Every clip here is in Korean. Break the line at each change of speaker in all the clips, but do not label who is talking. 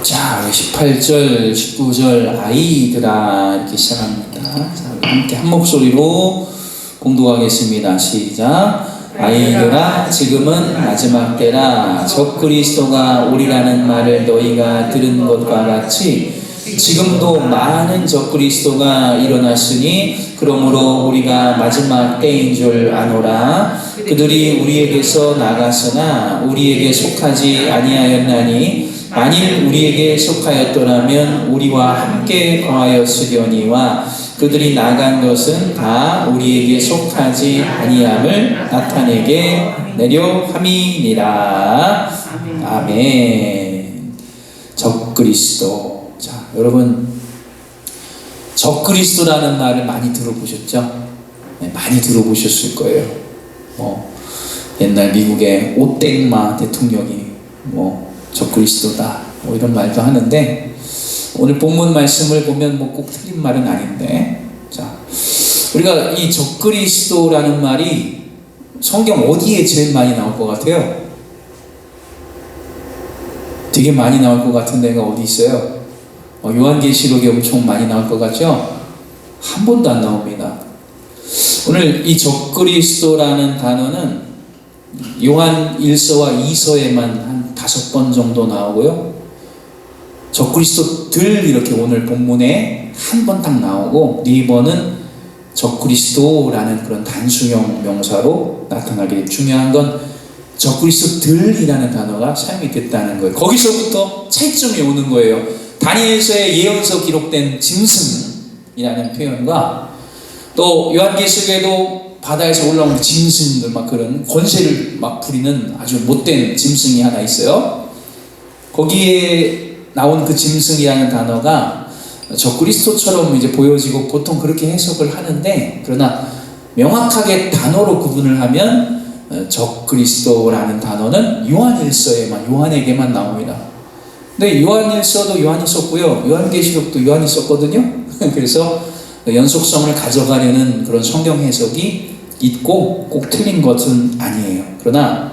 자, 18절, 19절 아이들아 이렇게 시작합니다. 자, 우리 함께 한 목소리로 공독하겠습니다. 시작. 아이들아, 지금은 마지막 때라. 적그리스도가 오리라는 말을 너희가 들은 것과 같이 지금도 많은 적그리스도가 일어났으니 그러므로 우리가 마지막 때인 줄 아노라. 그들이 우리에게서 나갔으나 우리에게 속하지 아니하였나니 만일 우리에게 속하였더라면 우리와 함께 거하였으려니와 그들이 나간 것은 다 우리에게 속하지 아니함을 나타내게 내려 함이니라. 아멘. 적그리스도. 자, 여러분, 적그리스도라는 말을 많이 들어보셨죠? 네, 많이 들어보셨을 거예요. 옛날 미국의 오땡마 대통령이 적그리스도다 이런 말도 하는데, 오늘 본문 말씀을 보면 꼭 틀린 말은 아닌데, 자, 우리가 이 적그리스도라는 말이 성경 어디에 제일 많이 나올 것 같아요? 되게 많이 나올 것 같은 데가 어디 있어요? 요한계시록에 엄청 많이 나올 것 같죠? 한 번도 안 나옵니다. 오늘 이 적그리스도라는 단어는 요한 1서와 2서에만 한 5번 정도 나오고요. 적그리스도들 이렇게 오늘 본문에 한 번 딱 나오고 4번은 적그리스도라는 그런 단수형 명사로 나타나게 돼요. 중요한 건 적그리스도들이라는 단어가 사용이 됐다는 거예요. 거기서부터 차이점이 오는 거예요. 다니엘서의 예언서 기록된 짐승이라는 표현과 또 요한계시록에도 바다에서 올라오는 짐승들 막 그런 권세를 막 부리는 아주 못된 짐승이 하나 있어요. 거기에 나온 그 짐승이라는 단어가 적그리스도처럼 이제 보여지고 보통 그렇게 해석을 하는데, 그러나 명확하게 단어로 구분을 하면 적그리스도라는 단어는 요한일서에만, 요한에게만 나옵니다. 근데 요한일서도 요한이 썼고요, 요한계시록도 요한이 썼거든요. 그래서 연속성을 가져가려는 그런 성경 해석이 있고 꼭 틀린 것은 아니에요. 그러나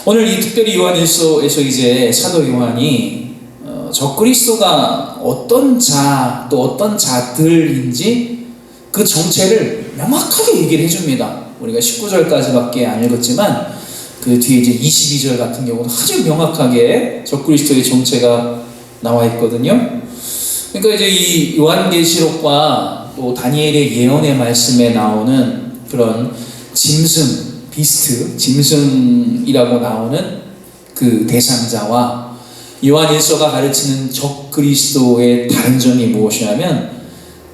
오늘 이 특별히 요한일서에서 이제 사도 요한이 적그리스도가 어떤 자, 또 어떤 자들인지 그 정체를 명확하게 얘기를 해줍니다. 우리가 19절까지밖에 안 읽었지만 그 뒤에 이제 22절 같은 경우는 아주 명확하게 적그리스도의 정체가 나와 있거든요. 그러니까 이제 이 요한계시록과 또 다니엘의 예언의 말씀에 나오는 그런 짐승, 비스트, 짐승이라고 나오는 그 대상자와 요한일서가 가르치는 적그리스도의 다른 점이 무엇이냐면,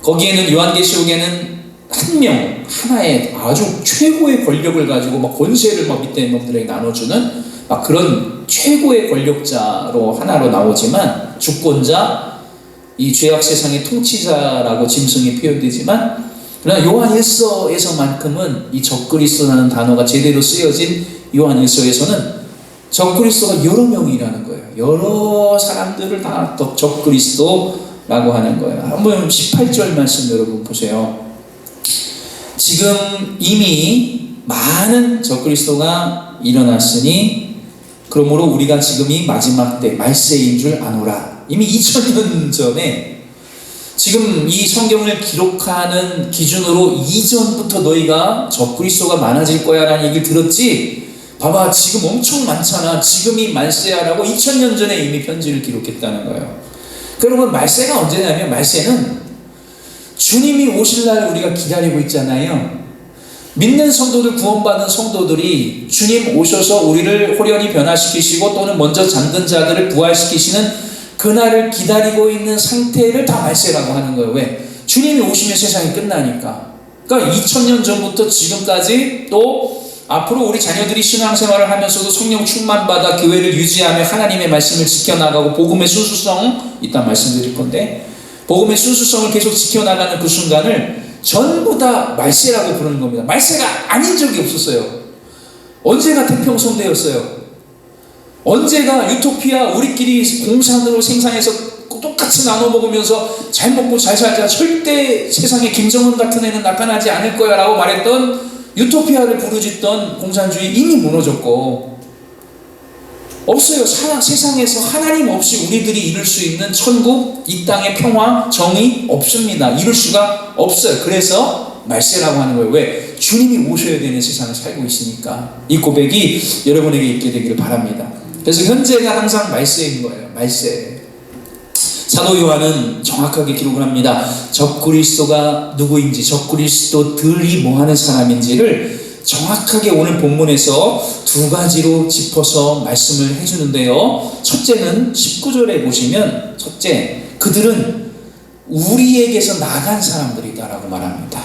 거기에는 요한계시록에는 한 명, 하나의 아주 최고의 권력을 가지고 막 권세를 막 밑에 놈들에게 나눠주는 막 그런 최고의 권력자로 하나로 나오지만, 주권자, 이 죄악 세상의 통치자라고 짐승이 표현되지만, 그러나 요한일서에서만큼은 이 적그리스도라는 단어가 제대로 쓰여진 요한일서에서는 적그리스도가 여러 명이라는 거예요. 여러 사람들을 다 적그리스도라고 하는 거예요. 한번 18절 말씀 여러분 보세요. 지금 이미 많은 적그리스도가 일어났으니 그러므로 우리가 지금이 마지막 때 말세인 줄 아노라. 이미 2000년 전에 지금 이 성경을 기록하는 기준으로 이전부터 너희가 적그리스도가 많아질 거야 라는 얘기를 들었지, 봐봐 지금 엄청 많잖아, 지금이 말세야라고 2000년 전에 이미 편지를 기록했다는 거예요. 그러면 말세가 언제냐면, 말세는 주님이 오실 날 우리가 기다리고 있잖아요. 믿는 성도들, 구원받은 성도들이 주님 오셔서 우리를 호련히 변화시키시고 또는 먼저 잠든 자들을 부활시키시는 그날을 기다리고 있는 상태를 다 말세라고 하는 거예요. 왜? 주님이 오시면 세상이 끝나니까. 그러니까 2000년 전부터 지금까지, 또 앞으로 우리 자녀들이 신앙생활을 하면서도 성령 충만받아 교회를 유지하며 하나님의 말씀을 지켜나가고 복음의 순수성, 이따 말씀드릴 건데, 복음의 순수성을 계속 지켜나가는 그 순간을 전부 다 말세라고 부르는 겁니다. 말세가 아닌 적이 없었어요. 언제가 태평성대였어요. 언제가 유토피아, 우리끼리 공산으로 생산해서 똑같이 나눠 먹으면서 잘 먹고 잘 살자, 절대 세상에 김정은 같은 애는 나타나지 않을 거야 라고 말했던 유토피아를 부르짖던 공산주의 이미 무너졌고, 없어요. 세상에서 하나님 없이 우리들이 이룰 수 있는 천국, 이 땅의 평화, 정의 없습니다. 이룰 수가 없어요. 그래서 말세라고 하는 거예요. 왜? 주님이 오셔야 되는 세상을 살고 있으니까. 이 고백이 여러분에게 있게 되기를 바랍니다. 그래서 현재가 항상 말세인 거예요. 말세. 사도 요한은 정확하게 기록을 합니다. 적그리스도가 누구인지, 적그리스도들이 뭐하는 사람인지를 정확하게 오늘 본문에서 두 가지로 짚어서 말씀을 해주는데요. 첫째는 19절에 보시면, 첫째, 그들은 우리에게서 나간 사람들이다라고 말합니다.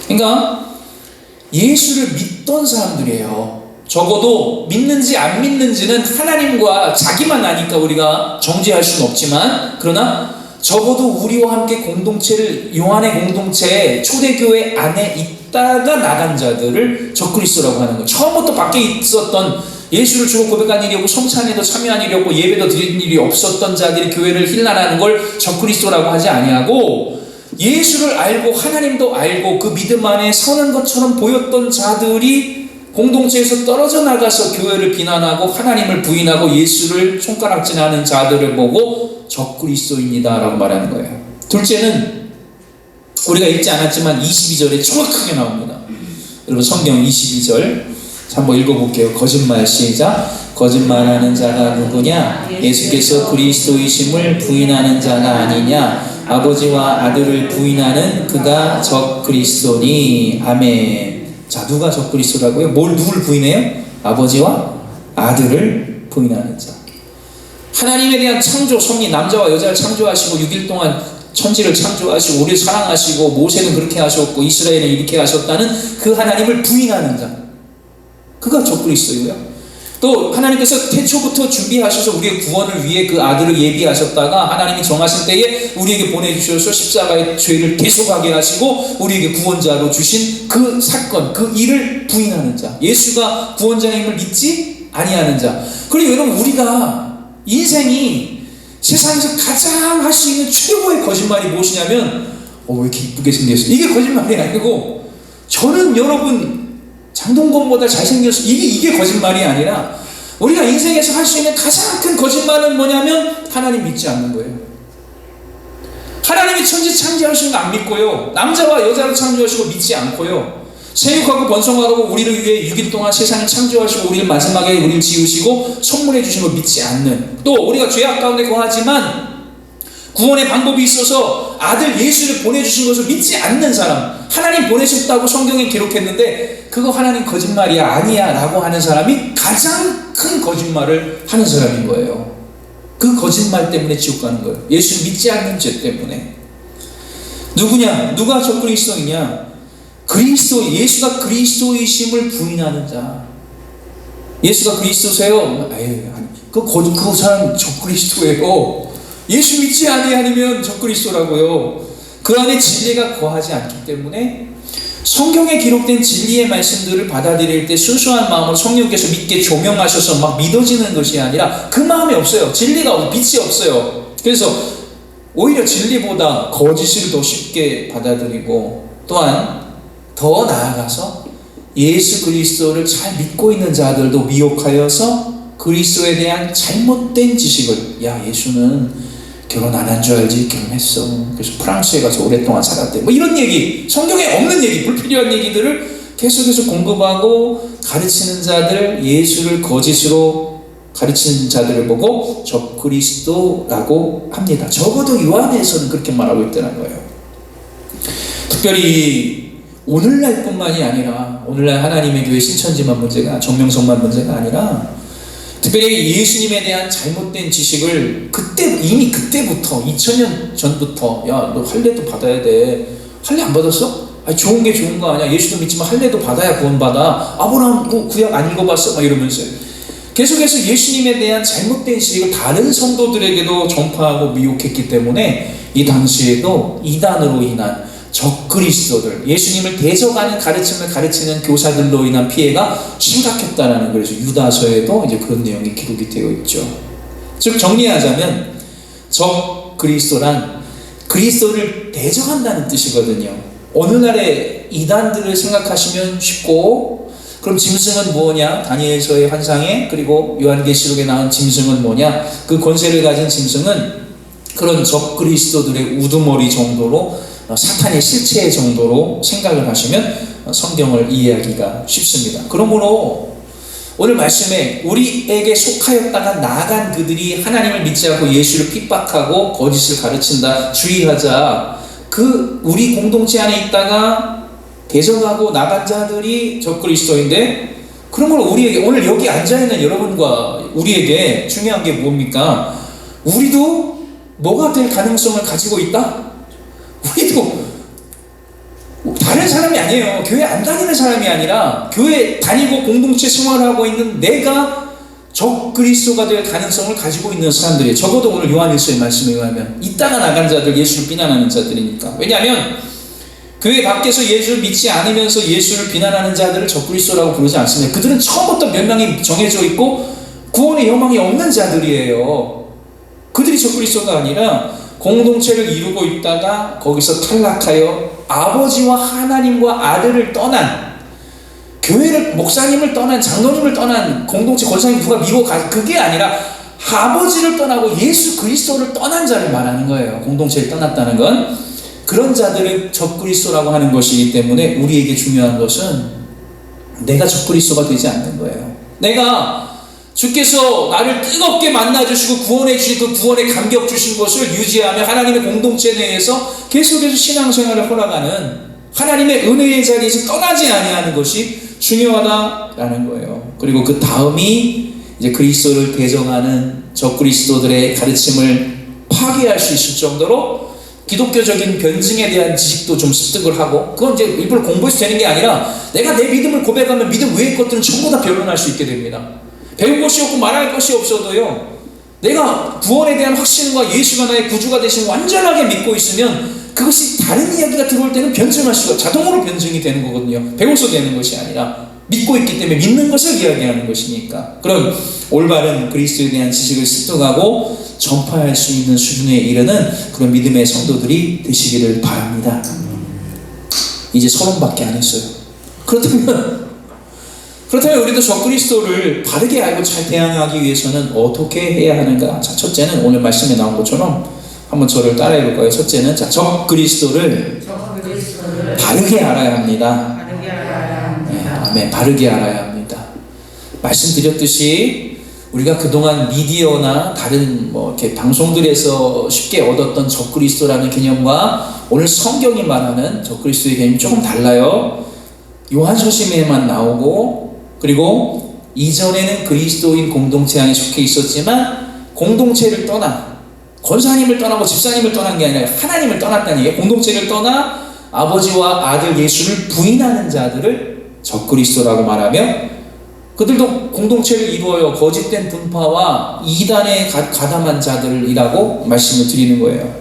그러니까 예수를 믿던 사람들이에요. 적어도 믿는지 안 믿는지는 하나님과 자기만 아니까 우리가 정죄할 수는 없지만, 그러나 적어도 우리와 함께 공동체를, 요한의 공동체 초대교회 안에 있다가 나간 자들을 적그리스도라고 하는 거예요. 처음부터 밖에 있었던, 예수를 주로 고백한 일이 없고 성찬에도 참여한 일이 없고 예배도 드린 일이 없었던 자들이 교회를 힐난하는 걸 적그리스도라고 하지 아니하고, 예수를 알고 하나님도 알고 그 믿음 안에 서는 것처럼 보였던 자들이 공동체에서 떨어져 나가서 교회를 비난하고 하나님을 부인하고 예수를 손가락질하는 자들을 보고 적그리스도입니다 라고 말하는 거예요. 둘째는 우리가 읽지 않았지만 22절에 정확하게 나옵니다. 여러분 성경 22절 한번 읽어볼게요. 거짓말 시작. 거짓말하는 자가 누구냐? 예수께서 그리스도이심을 부인하는 자가 아니냐? 아버지와 아들을 부인하는 그가 적그리스도니. 아멘. 자, 누가 적그리스도라고요? 누굴 부인해요? 아버지와 아들을 부인하는 자. 하나님에 대한 창조, 섭리, 남자와 여자를 창조하시고 6일 동안 천지를 창조하시고 우리를 사랑하시고 모세는 그렇게 하셨고 이스라엘은 이렇게 하셨다는 그 하나님을 부인하는 자, 그가 적그리스도고요. 또 하나님께서 태초부터 준비하셔서 우리의 구원을 위해 그 아들을 예비하셨다가 하나님이 정하신 때에 우리에게 보내주셔서 십자가의 죄를 대속하게 하시고 우리에게 구원자로 주신 그 사건, 그 일을 부인하는 자, 예수가 구원자임을 믿지 아니하는 자. 그리고 여러분, 우리가 인생이 세상에서 가장 할 수 있는 최고의 거짓말이 무엇이냐면 왜 이렇게 이쁘게 생겼어? 이게 거짓말이 아니고, 저는 여러분 장동건보다 잘생겼어, 이게 거짓말이 아니라, 우리가 인생에서 할 수 있는 가장 큰 거짓말은 뭐냐면 하나님 믿지 않는 거예요. 하나님이 천지 창조하신 거 안 믿고요, 남자와 여자를 창조하시고 믿지 않고요, 생육하고 번성하고 우리를 위해 6일 동안 세상을 창조하시고 우리를 마지막에 우리를 지으시고 선물해 주신 걸 믿지 않는, 또 우리가 죄악 가운데 거하지만 구원의 방법이 있어서 아들 예수를 보내주신 것을 믿지 않는 사람, 하나님 보내셨다고 성경에 기록했는데 그거 하나님 거짓말이야 아니야 라고 하는 사람이 가장 큰 거짓말을 하는 사람인 거예요. 그 거짓말 때문에 지옥 가는 거예요. 예수 믿지 않는 죄 때문에. 누구냐? 누가 적그리스도이냐? 그리스도, 예수가 그리스도이심을 부인하는 자. 예수가 그리스도세요? 그 사람 적그리스도예요. 예수 믿지 아니면 적그리스도라고요. 그 안에 진리가 거하지 않기 때문에 성경에 기록된 진리의 말씀들을 받아들일 때 순수한 마음으로 성령께서 믿게 조명하셔서 막 믿어지는 것이 아니라 그 마음이 없어요. 진리가 없어요. 빛이 없어요. 그래서 오히려 진리보다 거짓을 더 쉽게 받아들이고, 또한 더 나아가서 예수 그리스도를 잘 믿고 있는 자들도 미혹하여서 그리스도에 대한 잘못된 지식을, 야, 예수는 결혼 안 한 줄 알지? 결혼했어. 그래서 프랑스에 가서 오랫동안 살았대. 뭐 이런 얘기, 성경에 없는 얘기, 불필요한 얘기들을 계속해서 공급하고 가르치는 자들, 예수를 거짓으로 가르치는 자들을 보고 적그리스도라고 합니다. 적어도 요한에서는 그렇게 말하고 있다는 거예요. 특별히 오늘날 뿐만이 아니라, 오늘날 하나님의 교회 신천지만 문제가, 정명성만 문제가 아니라 특별히 예수님에 대한 잘못된 지식을 이미 그때부터 2000년 전부터, 야, 너 할례도 받아야 돼. 할례 안 받았어? 좋은 게 좋은 거 아니야. 예수도 믿지만 할례도 받아야 구원받아. 아브라함 구약 안 읽어봤어? 막 이러면서 계속해서 예수님에 대한 잘못된 지식을 다른 성도들에게도 전파하고 미혹했기 때문에 이 당시에도 이단으로 인한 적그리스도들, 예수님을 대적하는 가르침을 가르치는 교사들로 인한 피해가 심각했다라는, 그래서 유다서에도 이제 그런 내용이 기록이 되어 있죠. 즉 정리하자면 적그리스도란 그리스도를 대적한다는 뜻이거든요. 오늘날의 이단들을 생각하시면 쉽고, 그럼 짐승은 뭐냐? 다니엘서의 환상에 그리고 요한계시록에 나온 짐승은 뭐냐? 그 권세를 가진 짐승은 그런 적그리스도들의 우두머리 정도로 사탄의 실체 정도로 생각을 하시면 성경을 이해하기가 쉽습니다. 그러므로 오늘 말씀에 우리에게 속하였다가 나아간 그들이 하나님을 믿지 않고 예수를 핍박하고 거짓을 가르친다 주의하자. 그 우리 공동체 안에 있다가 대적하고 나간 자들이 적그리스도인데, 그러므로 우리에게 오늘 여기 앉아있는 여러분과 우리에게 중요한 게 뭡니까? 우리도 뭐가 될 가능성을 가지고 있다? 우리도 다른 사람이 아니에요. 교회 안 다니는 사람이 아니라 교회 다니고 공동체 생활하고 있는 내가 적그리스도가 될 가능성을 가지고 있는 사람들이에요. 적어도 오늘 요한일서의 말씀에 의하면 이따가 나간 자들, 예수를 비난하는 자들이니까. 왜냐하면 교회 밖에서 예수를 믿지 않으면서 예수를 비난하는 자들을 적그리스도라고 부르지 않습니다. 그들은 처음부터 멸망이 정해져 있고 구원의 여망이 없는 자들이에요. 그들이 적그리스도가 아니라 공동체를 이루고 있다가 거기서 탈락하여 아버지와 하나님과 아들을 떠난, 교회를, 목사님을 떠난, 장로님을 떠난 공동체 권사님 누가 미고 그게 아니라 아버지를 떠나고 예수 그리스도를 떠난 자를 말하는 거예요. 공동체를 떠났다는 건 그런 자들을 적그리스도라고 하는 것이기 때문에 우리에게 중요한 것은 내가 적그리스도가 되지 않는 거예요. 내가 주께서 나를 뜨겁게 만나주시고 구원해 주신 그 구원의 감격 주신 것을 유지하며 하나님의 공동체 내에서 계속해서 신앙생활을 허락하는 하나님의 은혜의 자리에서 떠나지 아니하는 것이 중요하다라는 거예요. 그리고 그 다음이 이제 그리스도를 대적하는 적그리스도들의 가르침을 파괴할 수 있을 정도로 기독교적인 변증에 대한 지식도 좀 습득을 하고, 그건 이제 일부러 공부해서 되는 게 아니라 내가 내 믿음을 고백하면 믿음 외의 것들은 전부 다 변론할 수 있게 됩니다. 배울 것이 없고 말할 것이 없어도요, 내가 구원에 대한 확신과 예수가 나의 구주가 되신 완전하게 믿고 있으면 그것이 다른 이야기가 들어올 때는 변증할 수가, 자동으로 변증이 되는 거거든요. 배워서 되는 것이 아니라 믿고 있기 때문에 믿는 것을 이야기하는 것이니까. 그런 올바른 그리스도에 대한 지식을 습득하고 전파할 수 있는 수준에 이르는 그런 믿음의 성도들이 되시기를 바랍니다. 이제 30밖에 안 했어요. 그렇다면 우리도 적그리스도를 바르게 알고 잘 대항하기 위해서는 어떻게 해야 하는가? 자, 첫째는 오늘 말씀에 나온 것처럼 한번 저를 따라해 볼까요? 첫째는 적그리스도를 바르게 알아야 합니다. 네, 아멘. 바르게 알아야 합니다. 말씀드렸듯이 우리가 그동안 미디어나 다른 이렇게 방송들에서 쉽게 얻었던 적그리스도라는 개념과 오늘 성경이 말하는 적그리스도의 개념이 조금 달라요. 요한서심에만 나오고, 그리고 이전에는 그리스도인 공동체 안에 속해 있었지만 공동체를 떠나, 권사님을 떠나고 집사님을 떠난 게 아니라 하나님을 떠났다는 얘기예요. 공동체를 떠나 아버지와 아들 예수를 부인하는 자들을 적그리스도라고 말하며, 그들도 공동체를 이루어요. 거짓된 분파와 이단에 가담한 자들이라고 말씀을 드리는 거예요.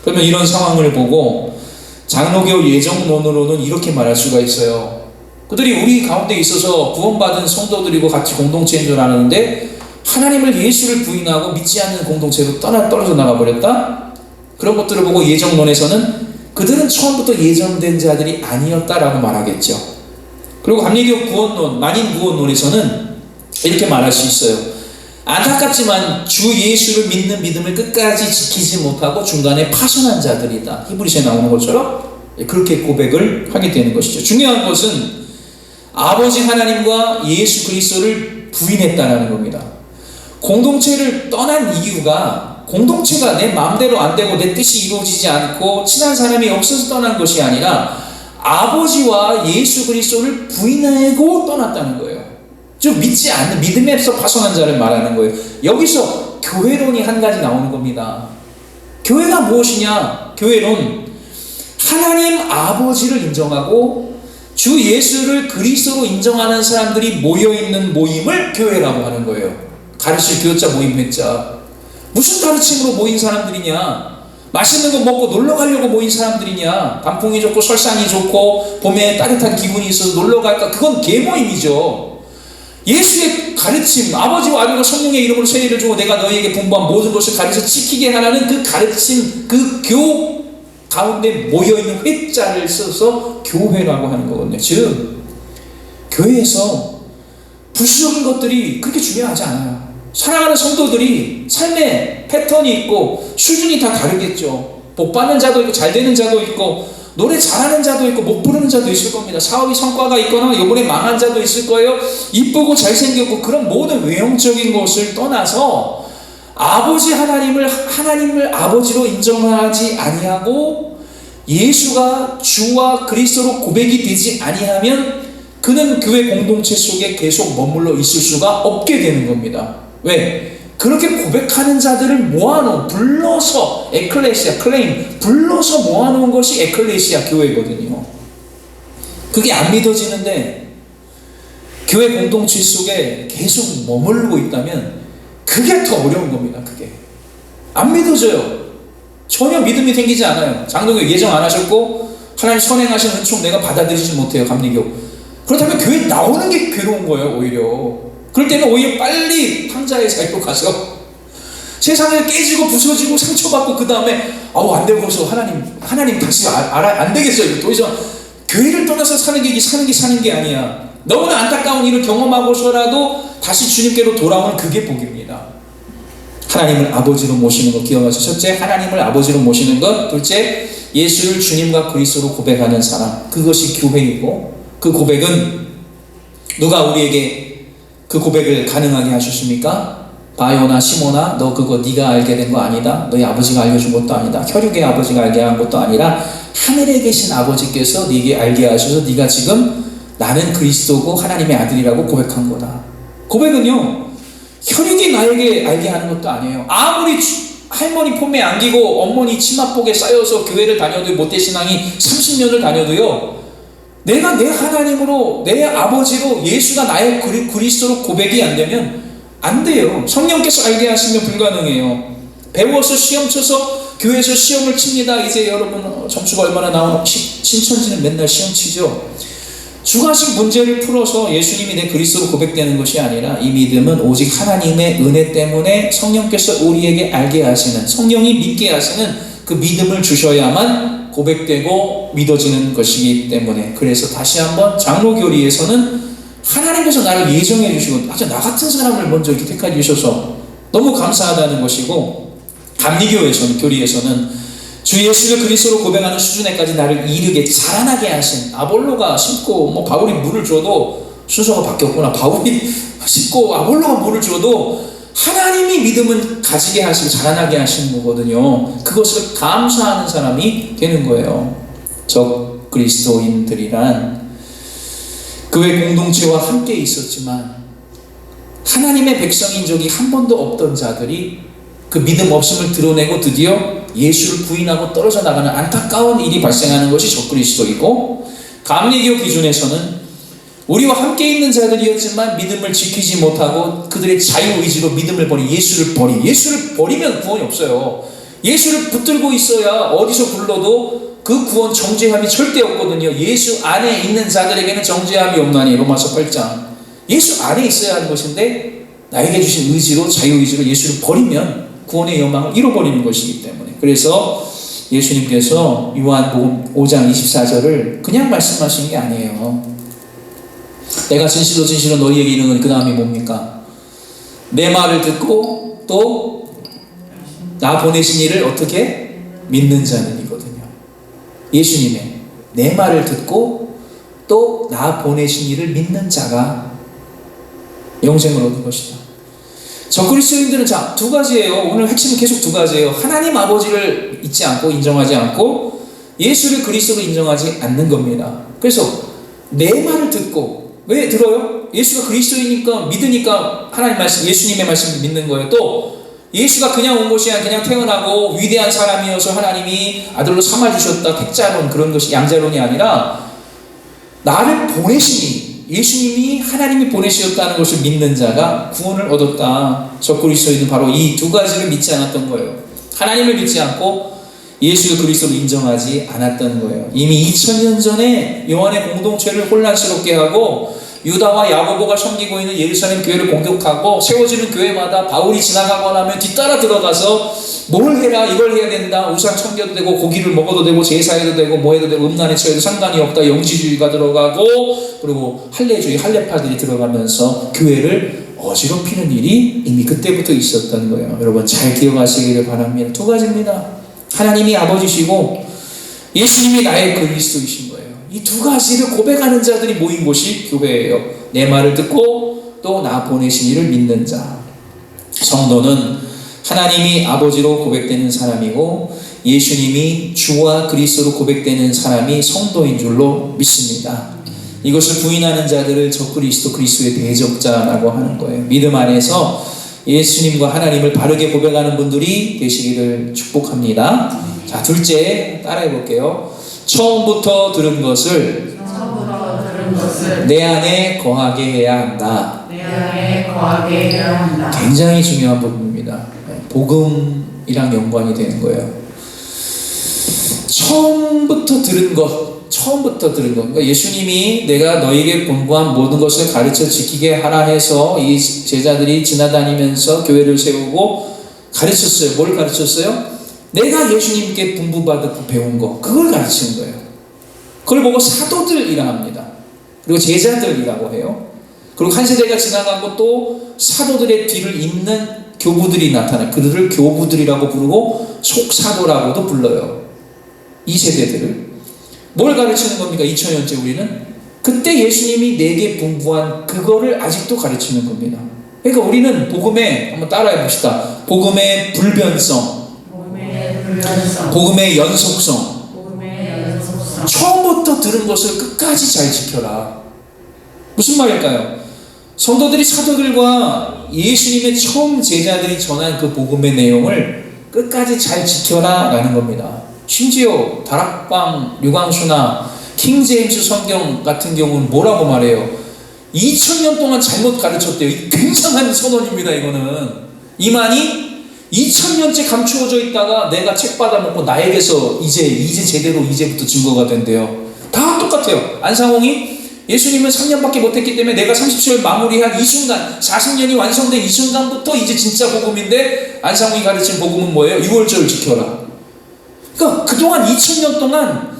그러면 이런 상황을 보고 장로교 예정론으로는 이렇게 말할 수가 있어요. 그들이 우리 가운데 있어서 구원받은 성도들이고 같이 공동체인 줄 아는데 하나님을, 예수를 부인하고 믿지 않는 공동체로 떨어져 나가버렸다? 그런 것들을 보고 예정론에서는 그들은 처음부터 예정된 자들이 아니었다라고 말하겠죠. 그리고 감리교 구원론, 만인 구원론에서는 이렇게 말할 수 있어요. 안타깝지만 주 예수를 믿는 믿음을 끝까지 지키지 못하고 중간에 파손한 자들이다. 히브리서에 나오는 것처럼 그렇게 고백을 하게 되는 것이죠. 중요한 것은 아버지 하나님과 예수 그리스도를 부인했다는 겁니다. 공동체를 떠난 이유가 공동체가 내 마음대로 안 되고 내 뜻이 이루어지지 않고 친한 사람이 없어서 떠난 것이 아니라 아버지와 예수 그리스도를 부인하고 떠났다는 거예요. 즉 믿지 않는, 믿음에서 파손한 자를 말하는 거예요. 여기서 교회론이 한 가지 나오는 겁니다. 교회가 무엇이냐? 교회론, 하나님 아버지를 인정하고 주 예수를 그리스도로 인정하는 사람들이 모여있는 모임을 교회라고 하는 거예요. 가르칠 교자 모임 했자. 무슨 가르침으로 모인 사람들이냐? 맛있는 거 먹고 놀러 가려고 모인 사람들이냐? 단풍이 좋고 설산이 좋고 봄에 따뜻한 기분이 있어서 놀러 갈까? 그건 개모임이죠. 예수의 가르침, 아버지와 아들과 성령의 이름으로 세례를 주고 내가 너희에게 분부한 모든 것을 가르쳐 지키게 하라는 그 가르침, 그 교 가운데 모여있는 회자를 써서 교회라고 하는 거거든요. 즉 교회에서 부수적인 것들이 그렇게 중요하지 않아요. 사랑하는 성도들이 삶의 패턴이 있고 수준이 다 다르겠죠. 복 받는 자도 있고 잘 되는 자도 있고 노래 잘하는 자도 있고 못 부르는 자도 있을 겁니다. 사업이 성과가 있거나 이번에 망한 자도 있을 거예요. 이쁘고 잘생겼고 그런 모든 외형적인 것을 떠나서 아버지 하나님을 아버지로 인정하지 아니하고 예수가 주와 그리스도로 고백이 되지 아니하면 그는 교회 공동체 속에 계속 머물러 있을 수가 없게 되는 겁니다. 왜? 그렇게 고백하는 자들을 모아놓은, 불러서, 에클레시아, 클레임, 불러서 모아놓은 것이 에클레시아 교회거든요. 그게 안 믿어지는데 교회 공동체 속에 계속 머물고 있다면 그게 더 어려운 겁니다. 그게 안 믿어져요. 전혀 믿음이 생기지 않아요. 장로교 예정 안 하셨고 하나님 선행하신 은총 내가 받아들이지 못해요. 감리교. 그렇다면 교회 나오는 게 괴로운 거예요. 오히려 그럴 때는 오히려 빨리 탕자의 자리로 가서 세상에 깨지고 부서지고 상처받고 그 다음에 안 되고서 하나님 다시 안 되겠어요. 더 이상 교회를 떠나서 사는 게 아니야. 너무나 안타까운 일을 경험하고서라도 다시 주님께로 돌아오는 그게 복입니다. 하나님을 아버지로 모시는 것 기억하세요. 첫째, 하나님을 아버지로 모시는 것. 둘째, 예수를 주님과 그리스도로 고백하는 사람. 그것이 교회이고 그 고백은 누가 우리에게 그 고백을 가능하게 하셨습니까? 바요나 시모나 너 그거 네가 알게 된 거 아니다. 너희 아버지가 알려준 것도 아니다. 혈육의 아버지가 알게 한 것도 아니라 하늘에 계신 아버지께서 네게 알게 하셔서 네가 지금 나는 그리스도고 하나님의 아들이라고 고백한 거다. 고백은요 혈육이 나에게 알게 하는 것도 아니에요. 아무리 할머니 폼에 안기고 어머니 치마폭에 쌓여서 교회를 다녀도 모태신앙이 30년을 다녀도요 내가 내 하나님으로 내 아버지로 예수가 나의 그리스도로 고백이 안 되면 안 돼요. 성령께서 알게 하시면 불가능해요. 배워서 시험 쳐서 교회에서 시험을 칩니다. 이제 여러분 점수가 얼마나 나오나 신천지는 맨날 시험 치죠. 주관식 문제를 풀어서 예수님이 내 그리스도로 고백되는 것이 아니라 이 믿음은 오직 하나님의 은혜 때문에 성령께서 우리에게 알게 하시는 성령이 믿게 하시는 그 믿음을 주셔야만 고백되고 믿어지는 것이기 때문에 그래서 다시 한번 장로교리에서는 하나님께서 나를 예정해 주시고 아주 나 같은 사람을 먼저 이렇게 택해 주셔서 너무 감사하다는 것이고 감리교에서는 교리에서는 주 예수를 그리스도로 고백하는 수준에까지 나를 이르게 자라나게 하신 아볼로가 심고 바울이 물을 줘도 순서가 바뀌었구나. 바울이 심고 아볼로가 물을 줘도 하나님이 믿음은 가지게 하시고 자라나게 하시는 거거든요. 그것을 감사하는 사람이 되는 거예요. 적 그리스도인들이란 교회 공동체와 함께 있었지만 하나님의 백성인 적이 한 번도 없던 자들이 그 믿음 없음을 드러내고 드디어 예수를 부인하고 떨어져 나가는 안타까운 일이 발생하는 것이 적 그리스도이고 감리교 기준에서는 우리와 함께 있는 자들이었지만 믿음을 지키지 못하고 그들의 자유의지로 믿음을 예수를 버리면 구원이 없어요. 예수를 붙들고 있어야 어디서 불러도 그 구원 정죄함이 절대 없거든요. 예수 안에 있는 자들에게는 정죄함이 없나니 로마서 8장. 예수 안에 있어야 하는 것인데 나에게 주신 의지로 자유의지로 예수를 버리면 구원의 여망을 잃어버리는 것이기 때문에 그래서 예수님께서 요한복음 5장 24절을 그냥 말씀하신 게 아니에요. 내가 진실로 너희에게 이르노니 그 다음이 뭡니까? 내 말을 듣고 또 나 보내신 이를 어떻게 믿는 자는 이거든요. 예수님의 내 말을 듣고 또 나 보내신 이를 믿는 자가 영생을 얻는 것이다. 저 그리스도인들은 자, 두 가지예요. 오늘 핵심은 계속 두 가지예요. 하나님 아버지를 잊지 않고 인정하지 않고 예수를 그리스도로 인정하지 않는 겁니다. 그래서 내 말을 듣고 왜 들어요? 예수가 그리스도이니까 믿으니까 하나님 말씀, 예수님의 말씀을 믿는 거예요. 또 예수가 그냥 온 것이 아니라 그냥 태어나고 위대한 사람이어서 하나님이 아들로 삼아주셨다 택자론 그런 것이 양자론이 아니라 나를 보내시니 예수님이 하나님이 보내셨다는 것을 믿는 자가 구원을 얻었다. 저 그리스도인은 바로 이 두 가지를 믿지 않았던 거예요. 하나님을 믿지 않고 예수를 그리스도로 인정하지 않았던 거예요. 이미 2000년 전에 요한의 공동체를 혼란스럽게 하고 유다와 야고보가 섬기고 있는 예루살렘 교회를 공격하고 세워지는 교회마다 바울이 지나가거나 하면 뒤따라 들어가서 뭘 해라, 이걸 해야 된다, 우상 챙겨도 되고 고기를 먹어도 되고 제사해도 되고 뭐 해도 되고 음란에 처해도 상관이 없다, 영지주의가 들어가고 그리고 할례주의, 할례파들이 들어가면서 교회를 어지럽히는 일이 이미 그때부터 있었던 거예요. 여러분 잘 기억하시기를 바랍니다. 두 가지입니다. 하나님이 아버지시고 예수님이 나의 그리스도이신 거예요. 이 두 가지를 고백하는 자들이 모인 곳이 교회예요. 내 말을 듣고 또 나 보내신 이를 믿는 자. 성도는 하나님이 아버지로 고백되는 사람이고 예수님이 주와 그리스도로 고백되는 사람이 성도인 줄로 믿습니다. 이것을 부인하는 자들을 적그리스도, 그리스도의 대적자라고 하는 거예요. 믿음 안에서 예수님과 하나님을 바르게 고백하는 분들이 되시기를 축복합니다. 자, 둘째 따라해 볼게요. 처음부터 들은 것을 내 안에 거하게 해야 한다.
내 안에 거하게 해야 한다.
굉장히 중요한 부분입니다. 복음이랑 연관이 되는 거예요. 처음부터 들은 것. 그러니까 예수님이 내가 너에게 공부한 모든 것을 가르쳐 지키게 하라 해서 이 제자들이 지나다니면서 교회를 세우고 가르쳤어요. 뭘 가르쳤어요? 내가 예수님께 분부받고 배운 거, 그걸 가르치는 거예요. 그걸 보고 사도들이라 합니다. 그리고 제자들이라고 해요. 그리고 한 세대가 지나가고 또 사도들의 뒤를 잇는 교부들이 나타나요. 그들을 교부들이라고 부르고 속사도라고도 불러요. 이 세대들을. 뭘 가르치는 겁니까? 2000년째 우리는 그때 예수님이 내게 분부한 그거를 아직도 가르치는 겁니다. 그러니까 우리는 복음의, 한번 따라해 봅시다. 복음의 불변성, 복음의 연속성, 처음부터 들은 것을 끝까지 잘 지켜라. 무슨 말일까요? 성도들이 사도들과 예수님의 처음 제자들이 전한 그 복음의 내용을 끝까지 잘 지켜라 라는 겁니다. 심지어 다락방, 류광수나 킹제임스 성경 같은 경우는 뭐라고 말해요? 2000년 동안 잘못 가르쳤대요. 굉장한 선언입니다. 이거는 이만이 2000년째 감추어져 있다가 내가 책 받아먹고 나에게서 이제 제대로 이제부터 증거가 된대요. 다 똑같아요. 안상홍이 예수님은 3년밖에 못했기 때문에 내가 30절 마무리한 이 순간, 40년이 완성된 이 순간부터 이제 진짜 복음인데, 안상홍이 가르친 복음은 뭐예요? 6월절 지켜라. 그러니까 그동안 2000년 동안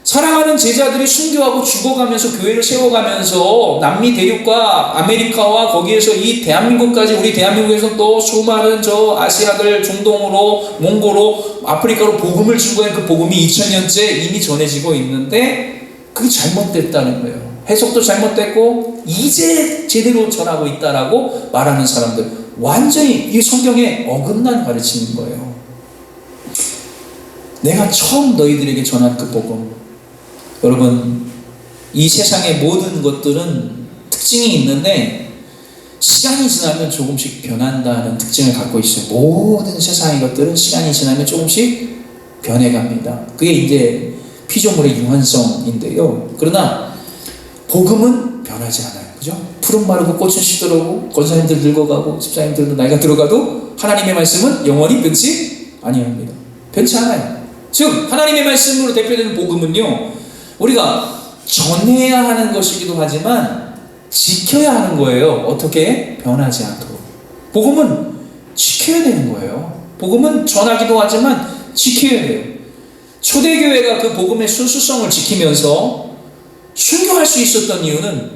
사랑하는 제자들이 순교하고 죽어가면서 교회를 세워가면서 남미 대륙과 아메리카와 거기에서 이 대한민국까지, 우리 대한민국에서 또 수많은 저 아시아들 중동으로, 몽고로, 아프리카로 복음을 증거한 그 복음이 2000년째 이미 전해지고 있는데 그게 잘못됐다는 거예요. 해석도 잘못됐고 이제 제대로 전하고 있다라고 말하는 사람들, 완전히 이 성경에 어긋난 가르치는 거예요. 내가 처음 너희들에게 전한 그 복음, 여러분 이 세상의 모든 것들은 특징이 있는데 시간이 지나면 조금씩 변한다는 특징을 갖고 있어요. 모든 세상의 것들은 시간이 지나면 조금씩 변해갑니다. 그게 이제 피조물의 유한성인데요. 그러나 복음은 변하지 않아요. 그죠? 푸른 마르고 꽃은 시들어오고 권사님들 늙어가고 집사님들도 나이가 들어가도 하나님의 말씀은 영원히 변치 아니합니다. 변치 않아요. 즉 하나님의 말씀으로 대표되는 복음은요, 우리가 전해야 하는 것이기도 하지만 지켜야 하는 거예요. 어떻게? 변하지 않도록. 복음은 지켜야 되는 거예요. 복음은 전하기도 하지만 지켜야 돼요. 초대교회가 그 복음의 순수성을 지키면서 순교할 수 있었던 이유는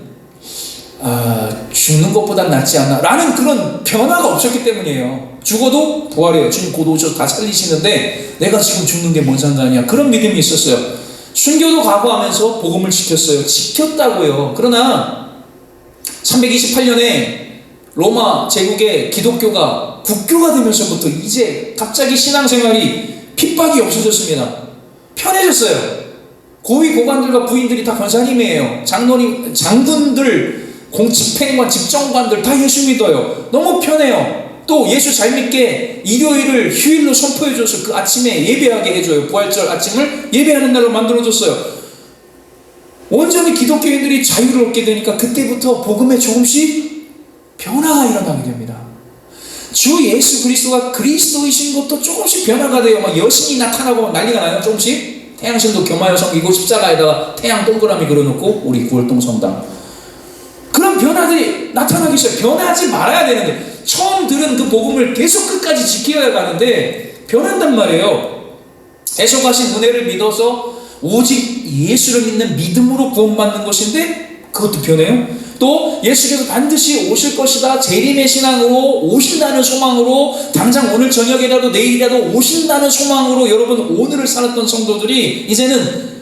죽는 것보단 낫지 않나 라는 그런 변화가 없었기 때문이에요. 죽어도 부활해요. 주님 곧 오셔서 다 살리시는데 내가 지금 죽는 게 뭔 상관이야, 그런 믿음이 있었어요. 순교도 각오하면서 복음을 지켰어요. 지켰다고요. 그러나 328년에 로마 제국의 기독교가 국교가 되면서부터 이제 갑자기 신앙생활이 핍박이 없어졌습니다. 편해졌어요. 고위 고관들과 부인들이 다 권사님이에요. 장군들, 집행관, 집정관들 다 예수 믿어요. 너무 편해요. 또 예수 잘 믿게 일요일을 휴일로 선포해줘서 그 아침에 예배하게 해줘요. 부활절 아침을 예배하는 날로 만들어줬어요. 온전히 기독교인들이 자유를 얻게 되니까 그때부터 복음에 조금씩 변화가 일어나게 됩니다. 주 예수 그리스도가 그리스도이신 것도 조금씩 변화가 돼요. 막 여신이 나타나고 난리가 나요. 조금씩 태양신도 겸하여 섬기고 십자가에다가 태양 동그라미 그려놓고 우리 구월동 성당. 나타나기 시작. 변하지 말아야 되는데 처음 들은 그 복음을 계속 끝까지 지켜야 가는데 변한단 말이에요. 애속하신 은혜를 믿어서 오직 예수를 믿는 믿음으로 구원받는 것인데 그것도 변해요. 또 예수께서 반드시 오실 것이다, 재림의 신앙으로 오신다는 소망으로, 당장 오늘 저녁이라도 내일이라도 오신다는 소망으로 여러분 오늘을 살았던 성도들이 이제는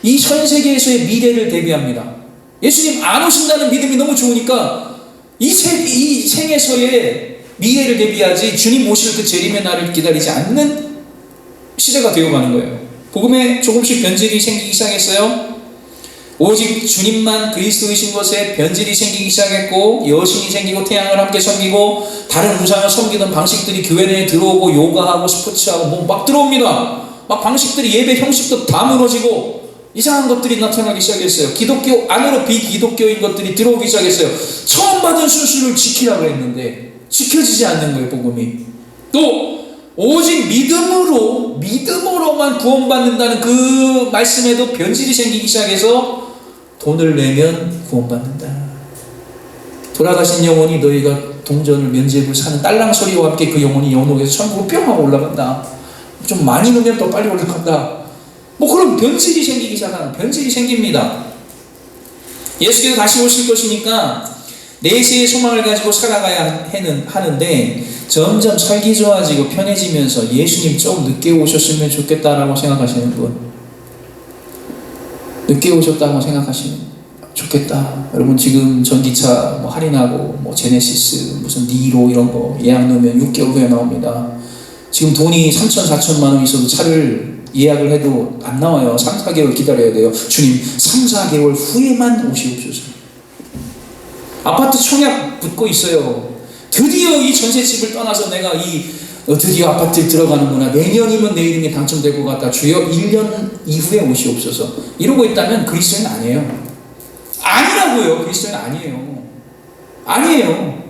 이 전 세계에서의 미래를 대비합니다. 예수님 안 오신다는 믿음이 너무 좋으니까 이 생에서의 미래를 대비하지 주님 오실 그 재림의 날을 기다리지 않는 시대가 되어가는 거예요. 복음에 조금씩 변질이 생기기 시작했어요. 오직 주님만 그리스도이신 것에 변질이 생기기 시작했고, 여신이 생기고 태양을 함께 섬기고 다른 우상을 섬기던 방식들이 교회 내에 들어오고, 요가하고 스포츠하고 뭐 막 들어옵니다. 막 방식들이, 예배 형식도 다 무너지고 이상한 것들이 나타나기 시작했어요. 기독교 안으로 비기독교인 것들이 들어오기 시작했어요. 처음 받은 순수를 지키라고 했는데 지켜지지 않는 거예요, 복음이. 또 오직 믿음으로만 구원받는다는 그 말씀에도 변질이 생기기 시작해서 돈을 내면 구원받는다. 돌아가신 영혼이 너희가 동전을 면죄부를 사는 딸랑 소리와 함께 그 영혼이 연옥에서 천국으로 뿅 하고 올라간다. 좀 많이 넣으면 더 빨리 올라간다. 뭐 그런 변질이 생기기 시작하는, 변질이 생깁니다. 예수께서 다시 오실 것이니까 내세의 소망을 가지고 살아가야 하는데 점점 살기 좋아지고 편해지면서 예수님 좀 늦게 오셨으면 좋겠다라고 생각하시는 분, 늦게 오셨다고 생각하시는, 좋겠다. 여러분 지금 전기차 뭐 할인하고 뭐 제네시스 무슨 니로 이런 거 예약 넣으면 6개월 후에 나옵니다. 지금 돈이 3천 4천만 원 있어도 차를 예약을 해도 안 나와요. 3, 4개월 기다려야 돼요. 주님 3, 4개월 후에만 오시옵소서. 아파트 청약 붙고 있어요. 드디어 이 전셋집을 떠나서 내가 드디어 아파트에 들어가는구나. 내년이면 내 이름이 당첨될 것 같다. 주여 1년 이후에 오시옵소서. 이러고 있다면 그리스도인 아니에요. 아니라고요. 그리스도인 아니에요. 아니에요.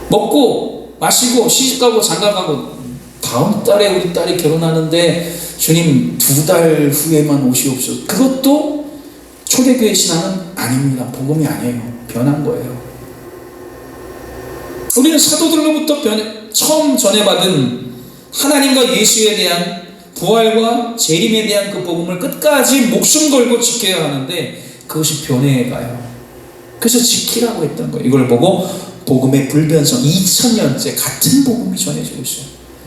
먹고 마시고 시집가고 장가가고 다음 달에 우리 딸이 결혼하는데 주님 2달 후에만 오시옵소서. 그것도 초대교회 신앙은 아닙니다. 복음이 아니에요. 변한 거예요. 우리는 사도들로부터 처음 전해받은 하나님과 예수에 대한 부활과 재림에 대한 그 복음을 끝까지 목숨 걸고 지켜야 하는데 그것이 변해가요. 그래서 지키라고 했던 거예요. 이걸 보고 복음의 불변성, 2000년째 같은 복음이 전해지고 있어요.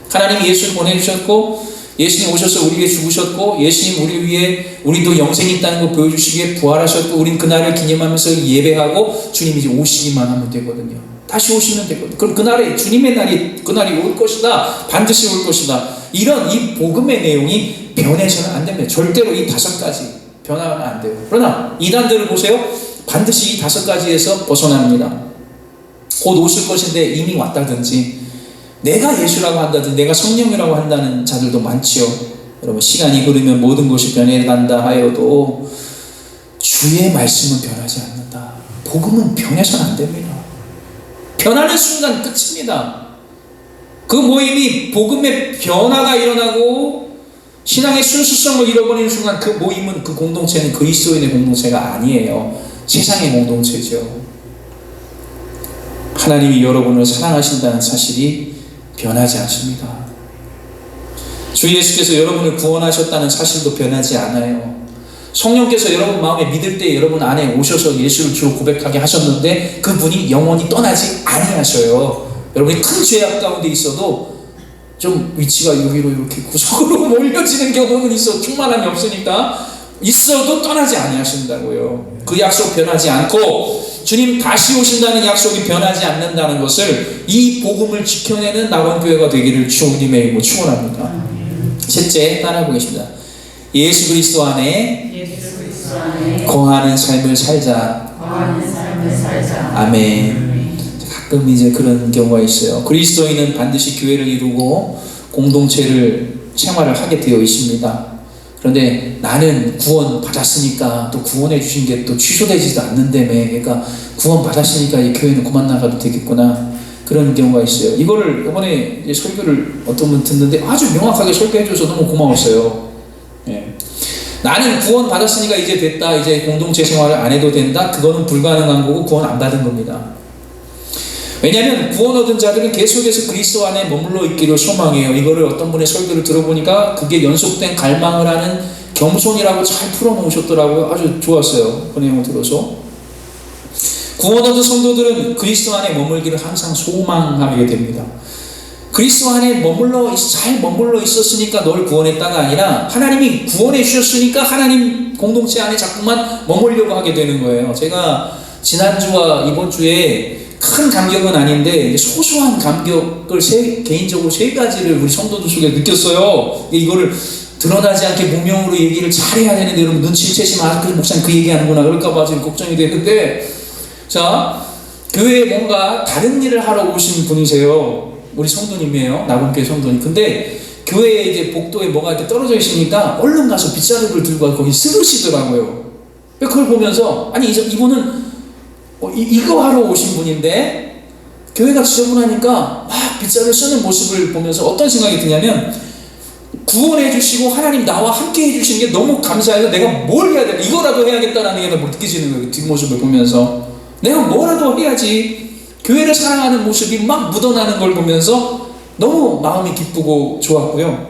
하나님이 예수를 보내주셨고, 예수님 오셔서 우리 위해 죽으셨고, 예수님 우리 위해 우리도 영생이 있다는 걸 보여주시기 위해 부활하셨고, 우린 그날을 기념하면서 예배하고 주님이 이제 오시기만 하면 되거든요. 다시 오시면 되거든요. 그럼 그날에 주님의 그날이 올 것이다. 반드시 올 것이다. 이런 이 복음의 내용이 변해서는 안 됩니다. 절대로 이 5가지 변하면 안 돼요. 그러나 이단들을 보세요. 반드시 이 5가지에서 벗어납니다. 곧 오실 것인데 이미 왔다든지, 내가 예수라고 한다든지 내가 성령이라고 한다는 자들도 많지요. 여러분 시간이 흐르면 모든 것이 변해간다 하여도 주의 말씀은 변하지 않는다. 복음은 변해서는 안 됩니다. 변하는 순간 끝입니다. 그 모임이 복음의 변화가 일어나고 신앙의 순수성을 잃어버리는 순간 그 모임은, 그 공동체는 그리스도인의 공동체가 아니에요. 세상의 공동체죠. 하나님이 여러분을 사랑하신다는 사실이 변하지 않습니다. 주 예수께서 여러분을 구원하셨다는 사실도 변하지 않아요. 성령께서 여러분 마음에 믿을 때 여러분 안에 오셔서 예수를 주로 고백하게 하셨는데 그분이 영원히 떠나지 아니하셔요. 여러분이 큰 죄악 가운데 있어도 좀 위치가 여기로 이렇게 구석으로 몰려지는 경우는 있어. 충만함이 없으니까 있어도 떠나지 아니하신다고요. 그 약속 변하지 않고 주님 다시 오신다는 약속이 변하지 않는다는 것을, 이 복음을 지켜내는 낙원교회가 되기를 주님의 이름으로 축원합니다. 셋째, 따라 보겠습니다. 예수 그리스도 안에 거하는 삶을 살자. 아멘. 가끔 이제 그런 경우가 있어요. 그리스도인은 반드시 교회를 이루고 공동체를 생활을 하게 되어 있습니다. 그런데 나는 구원 받았으니까 또 구원해 주신 게 또 취소되지도 않는다며, 그러니까 구원 받았으니까 이 교회는 그만 나가도 되겠구나, 그런 경우가 있어요. 이거를 이번에 설교를 어떤 분 듣는데 아주 명확하게 설교해 줘서 너무 고마웠어요. 예. 나는 구원 받았으니까 이제 됐다, 이제 공동체 생활을 안 해도 된다, 그거는 불가능한 거고 구원 안 받은 겁니다. 왜냐하면 구원 얻은 자들은 계속해서 그리스도 안에 머물러 있기를 소망해요. 이거를 어떤 분의 설교를 들어보니까 그게 연속된 갈망을 하는 겸손이라고 잘 풀어놓으셨더라고요. 아주 좋았어요, 그 내용을 들어서. 구원 얻은 성도들은 그리스도 안에 머물기를 항상 소망하게 됩니다. 그리스도 안에 잘 머물러 있었으니까 널 구원했다가 아니라 하나님이 구원해 주셨으니까 하나님 공동체 안에 자꾸만 머물려고 하게 되는 거예요. 제가 지난주와 이번 주에 큰 감격은 아닌데 소소한 감격을 개인적으로 세 가지를 우리 성도들 속에 느꼈어요. 이거를 드러나지 않게 무명으로 얘기를 잘해야 되는데 여러분 눈치채시면 그 목사님 그 얘기하는구나 그럴까봐 지금 걱정이 되는데, 자, 교회에 뭔가 다른 일을 하러 오신 분이세요. 우리 성도님이에요. 나분교회 성도님. 근데 교회에 이제 복도에 뭐가 이렇게 떨어져 있으니까 얼른 가서 빗자루를 들고 와서 거기 쓰시더라고요. 그걸 보면서 아니 이분은 이거 하러 오신 분인데 교회가 지저분하니까 막 빗자루를 쓰는 모습을 보면서 어떤 생각이 드냐면, 구원해 주시고 하나님 나와 함께 해주시는 게 너무 감사해서 내가 뭘 해야 돼, 이거라도 해야겠다라는 게 느껴지는 거예요. 뒷모습을 보면서 내가 뭐라도 해야지, 교회를 사랑하는 모습이 막 묻어나는 걸 보면서 너무 마음이 기쁘고 좋았고요.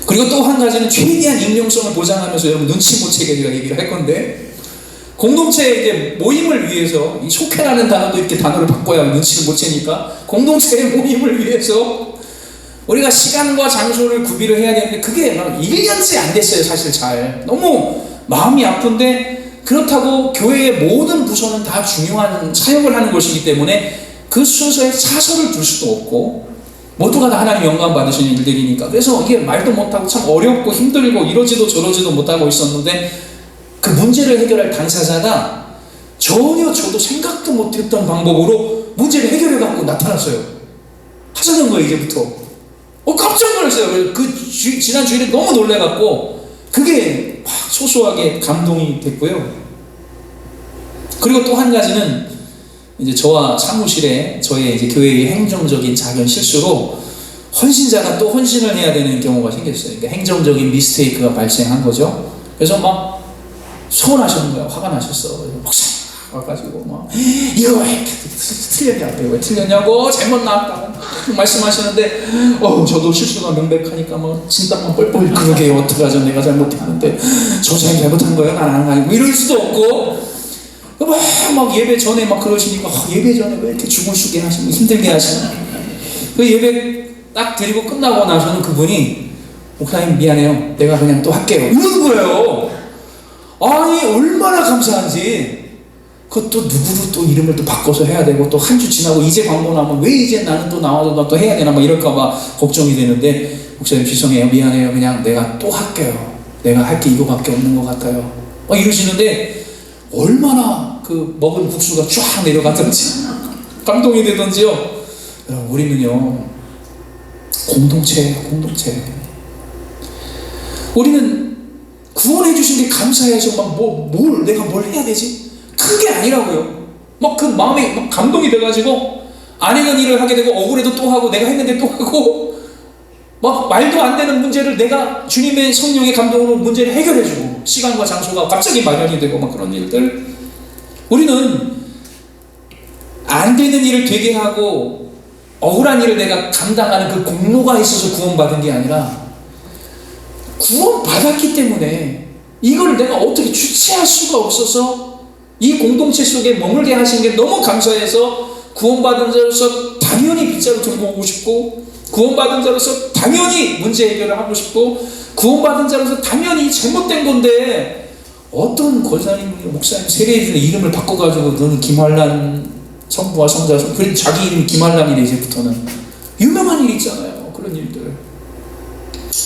그리고 또 한 가지는 최대한 익명성을 보장하면서 여러분 눈치 못 채게 제가 얘기를 할 건데, 공동체의 이제 모임을 위해서, 이 속회라는 단어도 이렇게 단어를 바꿔야 눈치를 못 채니까, 공동체의 모임을 위해서 우리가 시간과 장소를 구비를 해야 되는데 그게 막 1년째 안 됐어요. 사실 잘 너무 마음이 아픈데, 그렇다고 교회의 모든 부서는 다 중요한 사역을 하는 것이기 때문에 그 순서에 차설을 둘 수도 없고, 모두가 다 하나님 영광 받으시는 일들이니까. 그래서 이게 말도 못하고 참 어렵고 힘들고 이러지도 저러지도 못하고 있었는데, 그 문제를 해결할 당사자가 전혀 저도 생각도 못했던 방법으로 문제를 해결해 갖고 나타났어요. 하자는 거예요, 이제부터. 깜짝 놀랐어요. 지난 주일에 너무 놀래갖고 그게 막 소소하게 감동이 됐고요. 그리고 또 한 가지는 이제 저와 사무실에 저의 이제 교회의 행정적인 작은 실수로 헌신자가 또 헌신을 해야 되는 경우가 생겼어요. 그러니까 행정적인 미스테이크가 발생한 거죠. 그래서 막 서운하셨는 거예요. 화가 나셨어. 목사님 와가지고 막 이거 왜 틀렸냐고, 왜 틀렸냐고, 잘못 나왔다고 말씀하시는데, 저도 실수가 명백하니까 뭐 진땀만 뻘뻘, 그러게 어떡하죠, 내가 잘못했는데 저자가 잘못한 거예요, 난 아니고, 이럴 수도 없고, 막 예배 전에 막 그러시니까 예배 전에 왜 이렇게 죽을 수게 하시고 힘들게 하시나. 그 예배 딱 드리고 끝나고 나서는 그분이 목사님 미안해요, 내가 그냥 또 할게요, 이러는 거예요. 아니 얼마나 감사한지. 그것도 누구로 또 이름을 또 바꿔서 해야 되고, 또 한 주 지나고 이제 광고 나오면 왜 이제 나는 또 나와서 나 또 해야 되나 막 이럴까봐 걱정이 되는데, 목사님 죄송해요, 미안해요, 그냥 내가 또 할게요, 내가 할 게 이거밖에 없는 것 같아요 막 이러시는데, 얼마나 그 먹은 국수가 쫙 내려가든지 감동이 되든지요. 우리는요 공동체예요, 공동체. 우리는 구원해 주신 게 감사해서 막 내가 뭘 해야 되지? 그게 아니라고요. 막 그 마음이 막 감동이 돼가지고 안 하는 일을 하게 되고, 억울해도 또 하고, 내가 했는데 또 하고, 막 말도 안 되는 문제를 내가 주님의 성령의 감동으로 문제를 해결해주고, 시간과 장소가 갑자기 마련이 되고 막 그런 일들. 우리는 안 되는 일을 되게 하고 억울한 일을 내가 감당하는 그 공로가 있어서 구원받은 게 아니라, 구원받았기 때문에 이걸 내가 어떻게 주체할 수가 없어서 이 공동체 속에 머물게 하신 게 너무 감사해서, 구원받은 자로서 당연히 빗자루 들고 오고 싶고, 구원받은 자로서 당연히 문제 해결을 하고 싶고, 구원받은 자로서 당연히 잘못된 건데, 어떤 권사님, 목사님, 세례주의 이름을 바꿔가지고 너는 김환란 성부와 성자, 그래도 자기 이름이 김환란이래 이제부터는. 유명한 일 있잖아요, 그런 일들.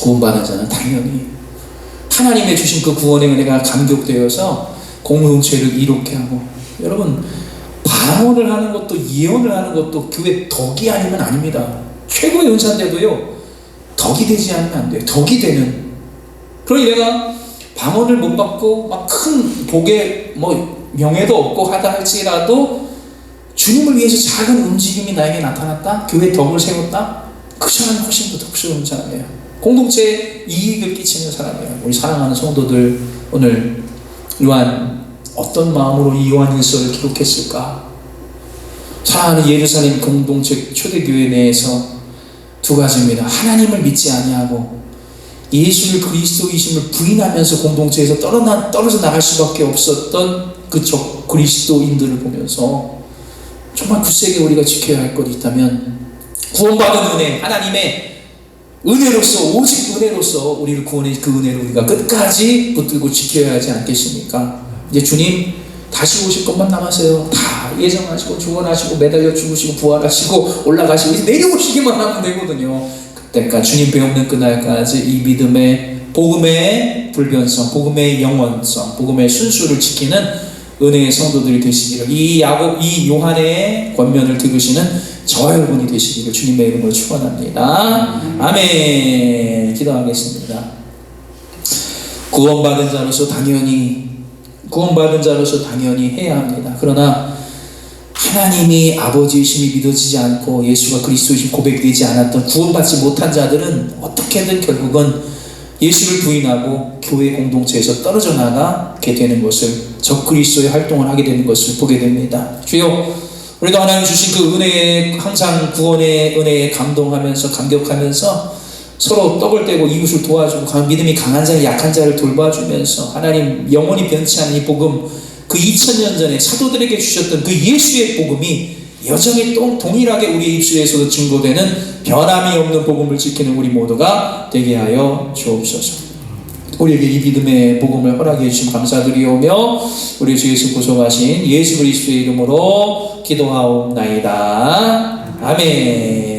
구원받은 자는 당연히 하나님의 주신 그 구원의 은혜가 감격되어서 공동체를 이롭게 하고. 여러분, 방언을 하는 것도 예언을 하는 것도 교회 덕이 아니면 아닙니다. 최고의 은사인데도요, 덕이 되지 않으면 안 돼요. 덕이 되는. 그러니 내가 방언을 못 받고 막 큰 복에 명예도 없고 하다 할지라도 주님을 위해서 작은 움직임이 나에게 나타났다, 교회 덕을 세웠다, 그 사람이 훨씬 더 덕스러운 사람이에요. 공동체에 이익을 끼치는 사람이에요. 우리 사랑하는 성도들, 오늘 요한 어떤 마음으로 이 요한일서를 기록했을까? 사랑하는 예루살렘 공동체 초대교회 내에서 두 가지입니다. 하나님을 믿지 아니하고 예수를 그리스도이심을 부인하면서 공동체에서 떨어져 나갈 수밖에 없었던 그 그리스도인들을 보면서 정말 굳세게 우리가 지켜야 할 것이 있다면, 구원받은 은혜, 하나님의 은혜로서, 오직 은혜로서 우리를 구원해, 그 은혜를 우리가 끝까지 붙들고 지켜야 하지 않겠습니까? 이제 주님 다시 오실 것만 남았어요. 다 예정하시고 주원하시고 매달려 죽으시고 부활하시고 올라가시고 이제 내려오시기만 하면 되거든요. 그때까지 주님 배우는 그날까지 이 믿음의 복음의 불변성, 복음의 영원성, 복음의 순수를 지키는 은혜의 성도들이 되시기를, 이 요한의 권면을 들으시는 저와 여러분이 되시기를 주님의 이름으로 축원합니다. 아멘. 기도하겠습니다. 구원받은 자로서 당연히 해야 합니다. 그러나 하나님이 아버지이심이 믿어지지 않고 예수가 그리스도이심 고백되지 않았던 구원받지 못한 자들은 어떻게든 결국은 예수를 부인하고 교회 공동체에서 떨어져 나가게 되는 것을, 적그리스도의 활동을 하게 되는 것을 보게 됩니다. 주여, 우리도 하나님 주신 그 은혜에, 항상 구원의 은혜에 감동하면서 감격하면서 서로 떡을 떼고 이웃을 도와주고 믿음이 강한 자를, 약한 자를 돌봐주면서 하나님 영원히 변치 않는 이 복음, 그 2000년 전에 사도들에게 주셨던 그 예수의 복음이 여전히 동일하게 우리의 입술에서도 증거되는 변함이 없는 복음을 지키는 우리 모두가 되게 하여 주옵소서. 우리에게 이 믿음의 복음을 허락해 주신 감사드리오며 우리 주 예수 구속하신 예수 그리스도의 이름으로 기도하옵나이다. 아멘.